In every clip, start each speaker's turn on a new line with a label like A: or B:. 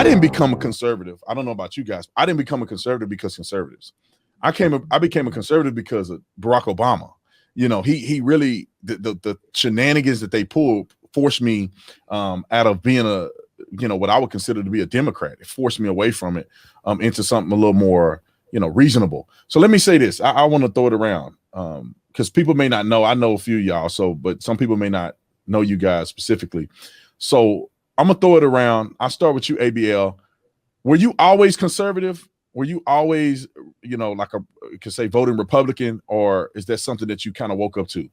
A: I didn't become a conservative. I don't know about you guys. I didn't become a conservative because conservatives. I became a conservative because of Barack Obama. He really the shenanigans that they pulled forced me out of being what I would consider to be a Democrat. It forced me away from it into something a little more reasonable. So let me say this. I want to throw it around because people may not know. I know a few of y'all, but some people may not know you guys specifically. So I'm gonna throw it around. I'll start with you, ABL. Were you always conservative? Were you always, like you could say voting Republican, or is that something that you kind of woke up to?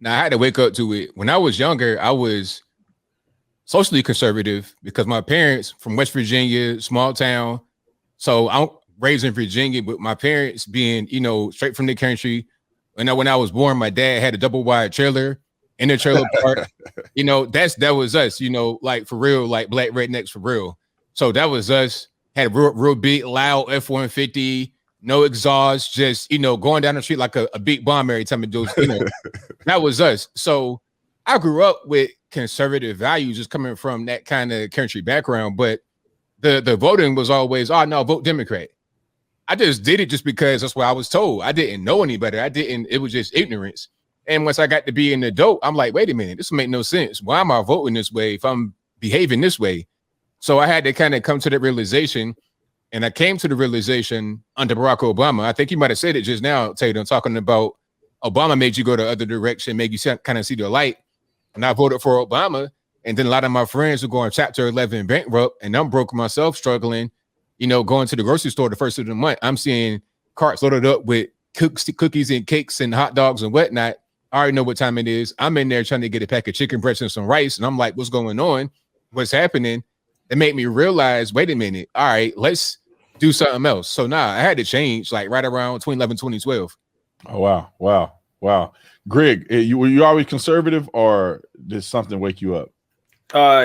B: Now, I had to wake up to it. When I was younger, I was socially conservative because my parents from West Virginia, small town. So I'm raised in Virginia, but my parents being, straight from the country. When I was born, my dad had a double wide trailer in the trailer park. That was us, like for real, like black rednecks for real. So that was us. Had a real big, loud F-150, no exhaust, just, going down the street like a big bomb every time it goes, that was us. So I grew up with conservative values just coming from that kind of country background. But the voting was always, oh, no, vote Democrat. I just did it just because that's what I was told. I didn't know any better. It was just ignorance. And once I got to be an adult, I'm like, wait a minute, this make no sense. Why am I voting this way if I'm behaving this way? So I had to kind of come to that realization, and I came to the realization under Barack Obama. I think you might have said it just now, Tatum, talking about Obama made you go the other direction, made you kind of see the light. And I voted for Obama, and then a lot of my friends were going Chapter 11 bankrupt, and I'm broke myself, struggling, going to the grocery store the first of the month. I'm seeing carts loaded up with cookies and cakes and hot dogs and whatnot. I already know what time it is. I'm in there trying to get a pack of chicken breasts and some rice, and I'm like, what's going on? What's happening? It made me realize, wait a minute. All right, let's do something else. So now I had to change like right around 2011, 2012.
A: Oh, wow. Greg, were you always conservative, or did something wake you up?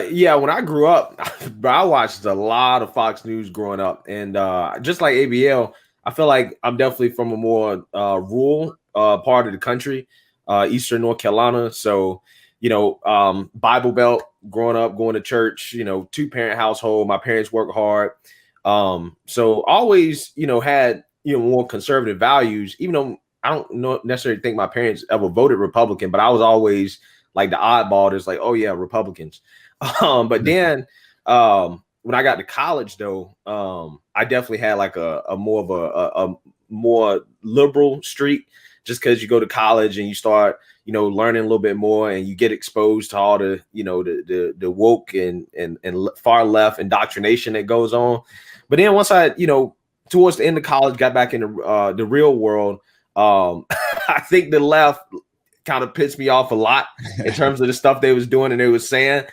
C: Yeah, when I grew up, I watched a lot of Fox News growing up. And just like ABL, I feel like I'm definitely from a more rural part of the country, Eastern North Carolina. So, Bible Belt, growing up, going to church, 2-parent household. My parents work hard. So always, had, more conservative values, even though I don't necessarily think my parents ever voted Republican, but I was always like the oddball that's like, oh yeah, Republicans. But then when I got to college though, I definitely had like a more liberal streak, just because you go to college and you start, learning a little bit more, and you get exposed to all the, the woke and far left indoctrination that goes on. But then once I, towards the end of college, got back into the real world, I think the left kind of pissed me off a lot in terms of the stuff they was doing and they was saying,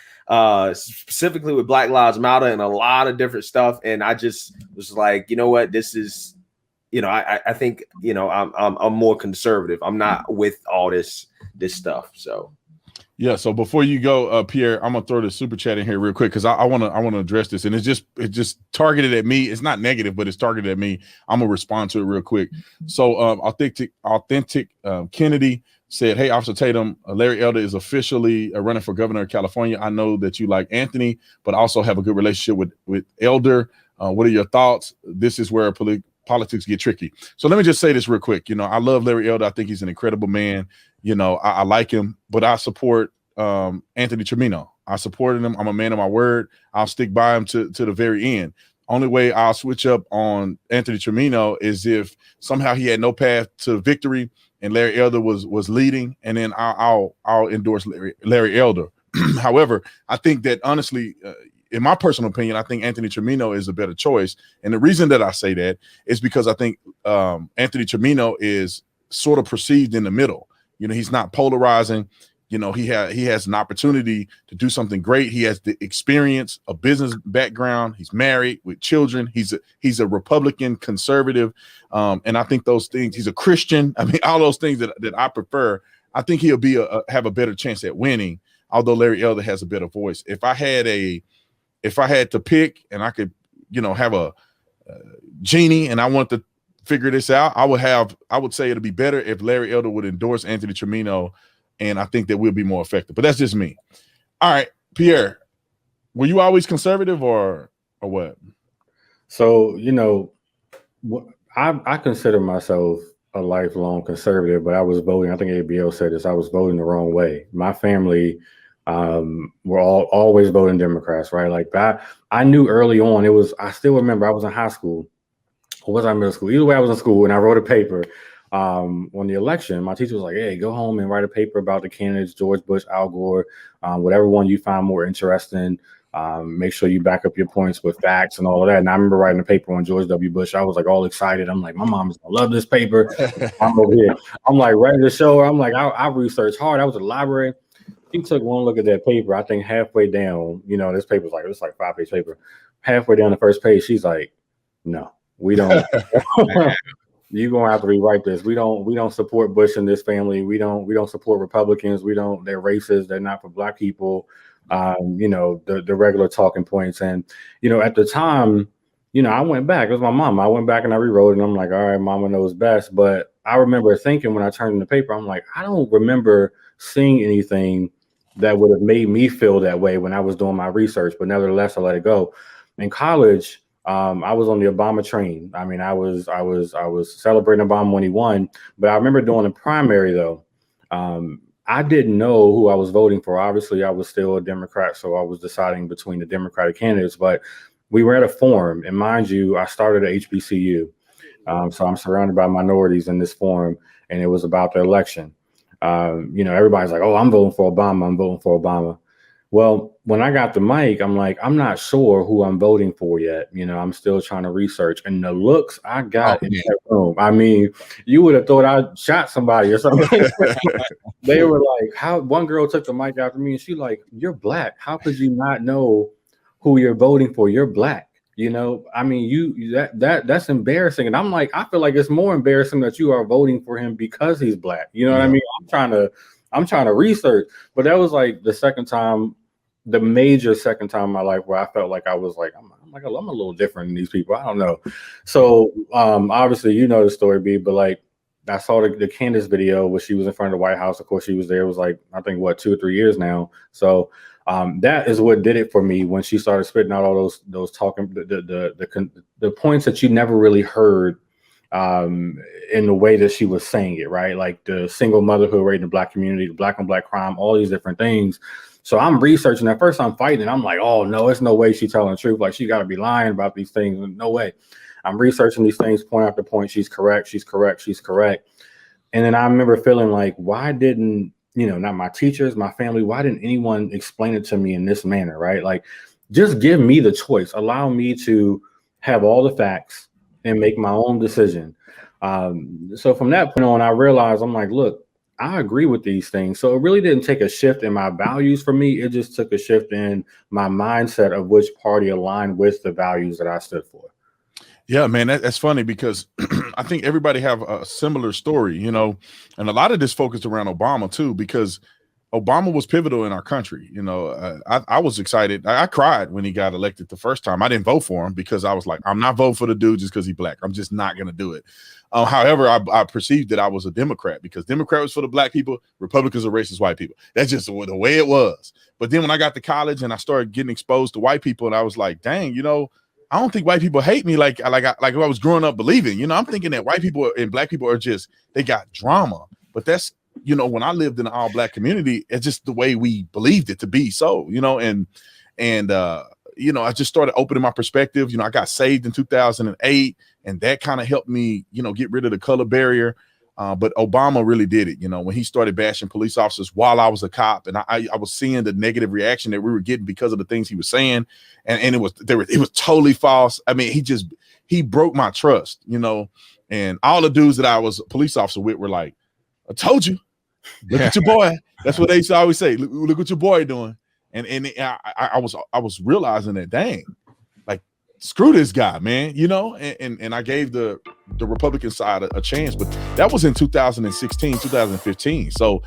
C: specifically with Black Lives Matter and a lot of different stuff. And I just was like, you know what, this is, I think, I'm more conservative. I'm not with all this stuff. So.
A: Yeah. So before you go, Pierre, I'm gonna throw the super chat in here real quick because I want to address this, and it's just targeted at me. It's not negative, but it's targeted at me. I'm gonna respond to it real quick. So authentic Kennedy said, "Hey, Officer Tatum, Larry Elder is officially running for governor of California. I know that you like Anthony, but also have a good relationship with Elder. What are your thoughts? This is where politics get tricky." So let me just say this real quick. I love Larry Elder. I think he's an incredible man. I like him, but I support Anthony Trimino. I supported him. I'm a man of my word. I'll stick by him to the very end. Only way I'll switch up on Anthony Trimino is if somehow he had no path to victory and Larry Elder was leading, and then I'll endorse Larry Elder. However, I think that honestly, in my personal opinion, I think Anthony Trimino is a better choice. And the reason that I say that is because I think Anthony Trimino is sort of perceived in the middle. He's not polarizing. He has an opportunity to do something great. He has the experience, a business background. He's married with children. He's a Republican conservative. And I think those things, he's a Christian. I mean, all those things that I prefer, I think he'll have a better chance at winning, although Larry Elder has a better voice. If I had to pick and I could, have a genie and I want to figure this out, I would say it'd be better if Larry Elder would endorse Anthony Trimino, and I think that we'll be more effective. But that's just me. All right, Pierre, were you always conservative, or or what?
D: So, I consider myself a lifelong conservative, but I was voting. I think ABL said this. I was voting the wrong way. My family were always voting Democrats, right? Like I knew early on. I still remember I was in high school. Or was I middle school? Either way, I was in school and I wrote a paper on the election. My teacher was like, "Hey, go home and write a paper about the candidates, George Bush, Al Gore, whatever one you find more interesting. Make sure you back up your points with facts and all of that." And I remember writing a paper on George W. Bush. I was like all excited. I'm like, my mom's gonna love this paper. I'm over here. I'm like ready to show her. I'm like, I researched hard. I was at the library. She took one look at that paper. I think halfway down, this paper's like, it's like 5-page paper. Halfway down the first page, she's like, "No, we don't." You're gonna have to rewrite this. We don't support Bush and this family. We don't support Republicans. They're racist. They're not for Black people. The regular talking points. And at the time, I went back. It was my mom. I went back and I rewrote it. And I'm like, all right, mama knows best. But I remember thinking when I turned in the paper, I'm like, I don't remember seeing anything that would have made me feel that way when I was doing my research. But nevertheless, I let it go. In college, I was on the Obama train. I mean, I was celebrating Obama when he won. But I remember doing a primary though. I didn't know who I was voting for. Obviously, I was still a Democrat, so I was deciding between the Democratic candidates. But we were at a forum, and mind you, I started at HBCU, so I'm surrounded by minorities in this forum, and it was about the election. Everybody's like, "Oh, I'm voting for Obama. I'm voting for Obama." Well, when I got the mic, I'm like, I'm not sure who I'm voting for yet. I'm still trying to research. And the looks I got in that room, I mean, you would have thought I shot somebody or something. They were like, how? One girl took the mic after me and she like, "You're Black. How could you not know who you're voting for? You're Black." I mean, that's embarrassing. And I'm like, I feel like it's more embarrassing that you are voting for him because he's Black. You know what I mean? I'm trying to research. But that was like the major second time in my life where I felt like I was like, I'm a little different than these people. I don't know. So obviously, the story, B, but like I saw the Candace video where she was in front of the White House. Of course, she was there. It was like, I think 2 or 3 years now. So that is what did it for me when she started spitting out all those talking, the points that you never really heard in the way that she was saying it, right? Like the single motherhood rate in the Black community, the Black on Black crime, all these different things. So I'm researching. At first I'm fighting. I'm like, oh no, it's no way she's telling the truth. Like she got to be lying about these things. No way. I'm researching these things point after point. She's correct. She's correct. She's correct. And then I remember feeling like, why didn't, not my teachers, my family, why didn't anyone explain it to me in this manner, right? Like just give me the choice. Allow me to have all the facts and make my own decision. So from that point on, I realized I'm like, look, I agree with these things. So it really didn't take a shift in my values for me. It just took a shift in my mindset of which party aligned with the values that I stood for.
A: Yeah, man, that's funny because I think everybody have a similar story, and a lot of this focused around Obama too, because Obama was pivotal in our country. I was excited. I cried when he got elected the first time. I didn't vote for him because I was like, I'm not voting for the dude just because he's Black. I'm just not going to do it. However, I perceived that I was a Democrat because Democrat was for the Black people, Republicans are racist white people. That's just the way it was. But then when I got to college and I started getting exposed to white people, and I was like, dang, I don't think white people hate me like I was growing up believing. I'm thinking that white people and Black people are just, they got drama. But that's, when I lived in an all Black community, it's just the way we believed it to be. So, I just started opening my perspective. I got saved in 2008, and that kind of helped me, get rid of the color barrier. But Obama really did it, when he started bashing police officers while I was a cop, and I was seeing the negative reaction that we were getting because of the things he was saying, and it was totally false. I mean, he broke my trust, and all the dudes that I was a police officer with were like, "I told you, look at your boy." That's what they used to always say. Look what your boy doing. And I was realizing that, dang, like, screw this guy, man, and I gave the Republican side a chance, but that was in 2016, 2015. So